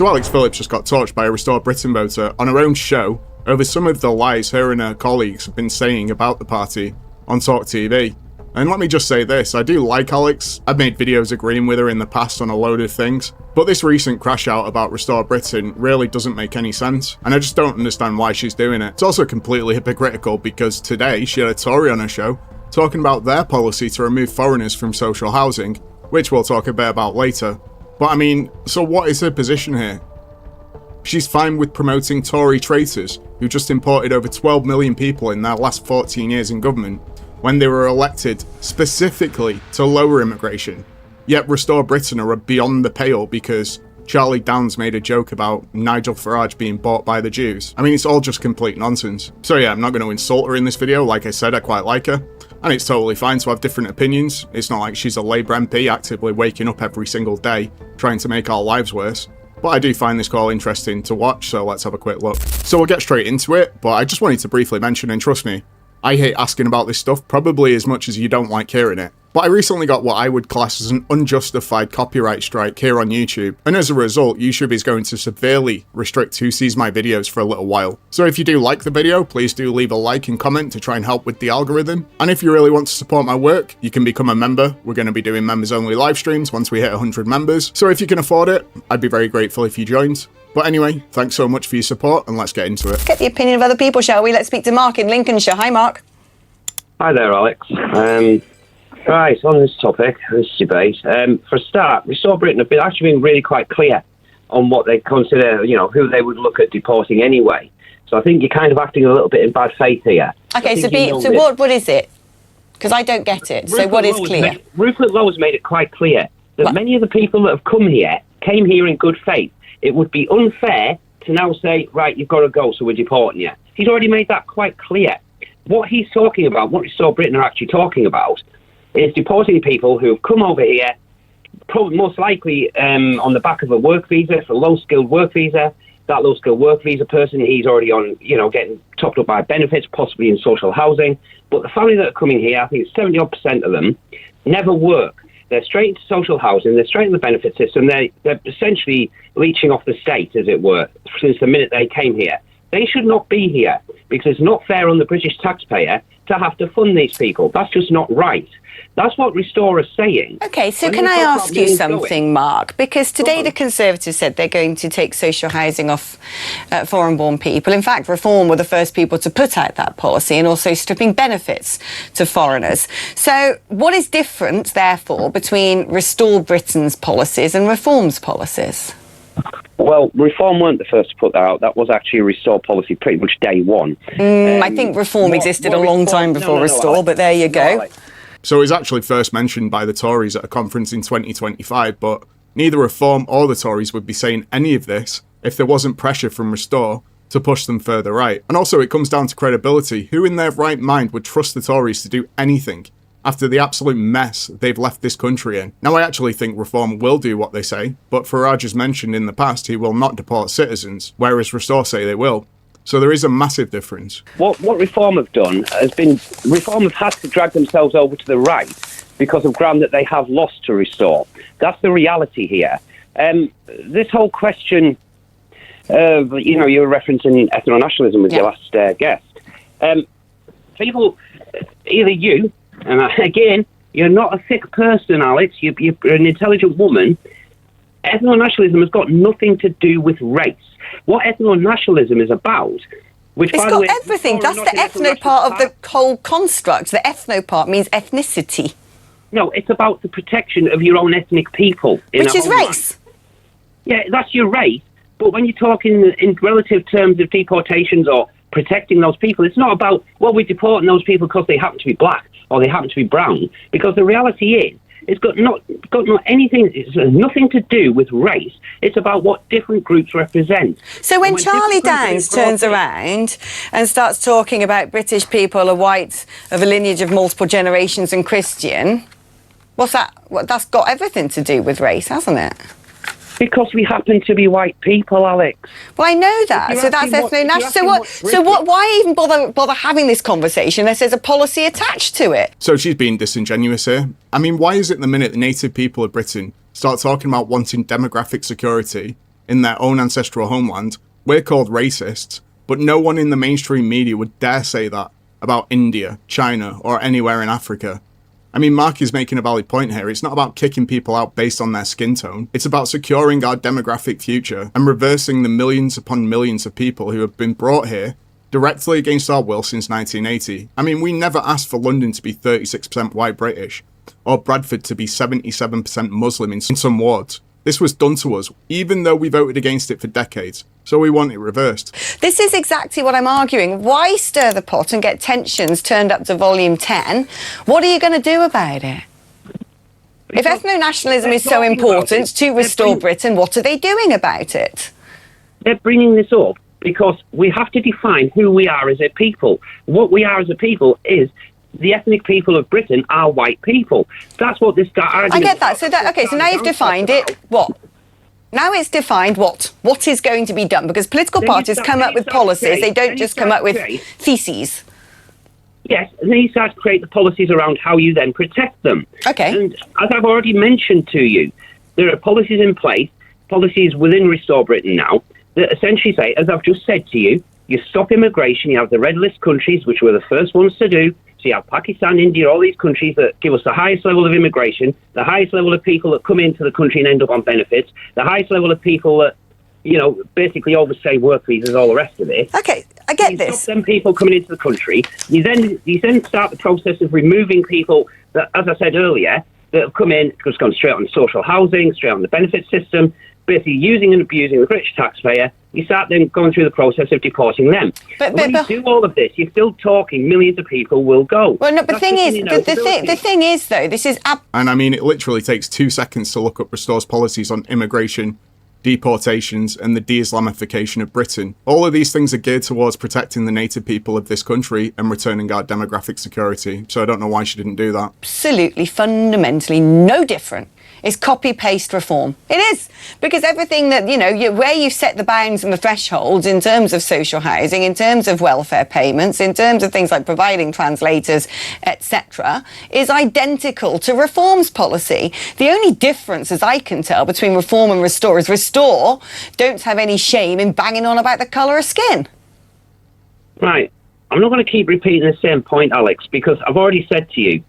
So Alex Phillips just got torched by a Restore Britain voter on her own show over some of the lies her and her colleagues have been saying about the party on Talk TV. And let me just say this, I do like Alex. I've made videos agreeing with her in the past on a load of things, but this recent crash out about Restore Britain really doesn't make any sense, and I just don't understand why she's doing it. It's also completely hypocritical because today she had a Tory on her show talking about their policy to remove foreigners from social housing, which we'll talk a bit about later. But I mean, so what is her position here? She's fine with promoting Tory traitors who just imported over 12 million people in their last 14 years in government, when they were elected specifically to lower immigration. Yet Restore Britain are beyond the pale because Charlie Downs made a joke about Nigel Farage being bought by the Jews. I mean, it's all just complete nonsense. So yeah, I'm not going to insult her in this video. Like I said, I quite like her. And it's totally fine to have different opinions. It's not like she's a Labour MP actively waking up every single day trying to make our lives worse. But I do find this call interesting to watch, so let's have a quick look. So we'll get straight into it, but I just wanted to briefly mention, and trust me, I hate asking about this stuff probably as much as you don't like hearing it. But I recently got what I would class as an unjustified copyright strike here on YouTube, and as a result, YouTube is going to severely restrict who sees my videos for a little while. So if you do like the video, please do leave a like and comment to try and help with the algorithm. And if you really want to support my work, you can become a member. We're going to be doing members only live streams once we hit 100 members. So if you can afford it, I'd be very grateful if you joined. But anyway, thanks so much for your support, and let's get into it. Get the opinion of other people, shall we? Let's speak to Mark in Lincolnshire. Hi, Mark. Hi there, Alex. Right, on this topic, this debate, for a start, Restore Britain have actually been really quite clear on what they consider, who they would look at deporting anyway. So I think you're kind of acting a little bit in bad faith here. Okay, so what is it? Because I don't get it. So what is clear? Rupert Lowe has made it quite clear that many of the people that have come here came here in good faith. It would be unfair to now say, right, you've got to go, so we're deporting you. He's already made that quite clear. What he's talking about, what Restore Britain are actually talking about, is deporting people who have come over here, probably most likely on the back of a work visa, for a low-skilled work visa. That low-skilled work visa person, he's already on, getting topped up by benefits, possibly in social housing. But the family that are coming here, I think it's 70% of them, never work. They're straight into social housing, they're straight in the benefit system, they're essentially leeching off the state, as it were, since the minute they came here. They should not be here, because it's not fair on the British taxpayer to have to fund these people. That's just not right. That's what Restore is saying. OK, so can I ask you something, Mark? Because today the Conservatives said they're going to take social housing off foreign-born people. In fact, Reform were the first people to put out that policy, and also stripping benefits to foreigners. So what is different, therefore, between Restore Britain's policies and Reform's policies? Well, Reform weren't the first to put that out. That was actually a Restore policy pretty much day one. I think Reform existed a long time before Restore, but there you go. So it was actually first mentioned by the Tories at a conference in 2025, but neither Reform or the Tories would be saying any of this if there wasn't pressure from Restore to push them further right. And also it comes down to credibility. Who in their right mind would trust the Tories to do anything after the absolute mess they've left this country in? Now, I actually think Reform will do what they say, but Farage has mentioned in the past he will not deport citizens, whereas Restore say they will. So there is a massive difference. What Reform have done has been, Reform have had to drag themselves over to the right because of ground that they have lost to Restore. That's the reality here. This whole question of, you were referencing ethno-nationalism with your last guest. People, either you, and again, you're not a thick person, Alex, you're an intelligent woman. Ethno-nationalism has got nothing to do with race. What ethno-nationalism is about, which, it's by got the way, everything. That's the ethno part of the whole construct. The ethno part means ethnicity. No, it's about the protection of your own ethnic people. Which is race. Yeah, that's your race. But when you talk in relative terms of deportations or protecting those people, it's not about, well, we're deporting those people because they happen to be black or they happen to be brown. Because the reality is, it's got nothing to do with race. It's about what different groups represent. So when Charlie Downs turns around and starts talking about British people are white, of a lineage of multiple generations and Christian, what's that? Well, that's got everything to do with race, hasn't it? Because we happen to be white people, Alex. Well, I know that. So that's ethno-national. So what? Why even bother having this conversation unless there's a policy attached to it? So she's being disingenuous here. I mean, why is it the minute the native people of Britain start talking about wanting demographic security, in their own ancestral homeland, we're called racists, but no one in the mainstream media would dare say that about India, China, or anywhere in Africa. I mean, Mark is making a valid point here. It's not about kicking people out based on their skin tone. It's about securing our demographic future and reversing the millions upon millions of people who have been brought here directly against our will since 1980. I mean, we never asked for London to be 36% white British, or Bradford to be 77% Muslim in some wards. This was done to us, even though we voted against it for decades. So we want it reversed. This is exactly what I'm arguing. Why stir the pot and get tensions turned up to volume 10? What are you going to do about it? If ethno-nationalism is so important to restore Britain, what are they doing about it? They're bringing this up because we have to define who we are as a people. What we are as a people is the ethnic people of Britain are white people. That's what this argument. I get that. So now you've defined it. What? Now it's defined what is going to be done, because political parties come up with policies. They don't just come up with theses. Yes, and then you start to create the policies around how you then protect them. Okay. And as I've already mentioned to you, there are policies in place, policies within Restore Britain now, that essentially say, as I've just said to you, you stop immigration, you have the red list countries, which were the first ones to do. So you have Pakistan, India, all these countries that give us the highest level of immigration, the highest level of people that come into the country and end up on benefits, the highest level of people that, basically overstay work visas, all the rest of it. Okay, I get this. Stop them people coming into the country. You then start the process of removing people that, as I said earlier, that have come in, just gone straight on social housing, straight on the benefit system, basically using and abusing the British taxpayer. You start then going through the process of deporting them. But when you do all of this, you're still talking millions of people will go. Well, no, but the thing is, though, this is... And I mean, it literally takes 2 seconds to look up Restore's policies on immigration, deportations, and the de-Islamification of Britain. All of these things are geared towards protecting the native people of this country and returning our demographic security. So I don't know why she didn't do that. Absolutely, fundamentally no different. It's copy-paste reform. It is. Because everything that, where you set the bounds and the thresholds in terms of social housing, in terms of welfare payments, in terms of things like providing translators, etc., is identical to Reform's policy. The only difference, as I can tell, between Reform and Restore is Restore don't have any shame in banging on about the colour of skin. Right. I'm not going to keep repeating the same point, Alex, because I've already said to you,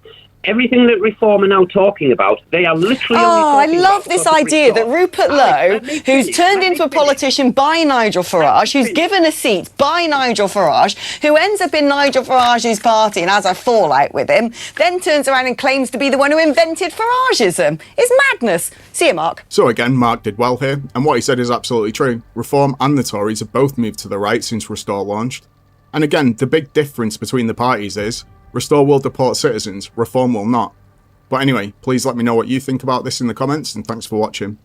everything that Reform are now talking about, they are literally only I love this idea that Rupert Lowe, who's turned into a politician by Nigel Farage, who's given a seat by Nigel Farage, who ends up in Nigel Farage's party and has a fallout with him, then turns around and claims to be the one who invented Farageism. It's madness. See you, Mark. So again, Mark did well here, and what he said is absolutely true. Reform and the Tories have both moved to the right since Restore launched. And again, the big difference between the parties is Restore will deport citizens, Reform will not. But anyway, please let me know what you think about this in the comments, and thanks for watching.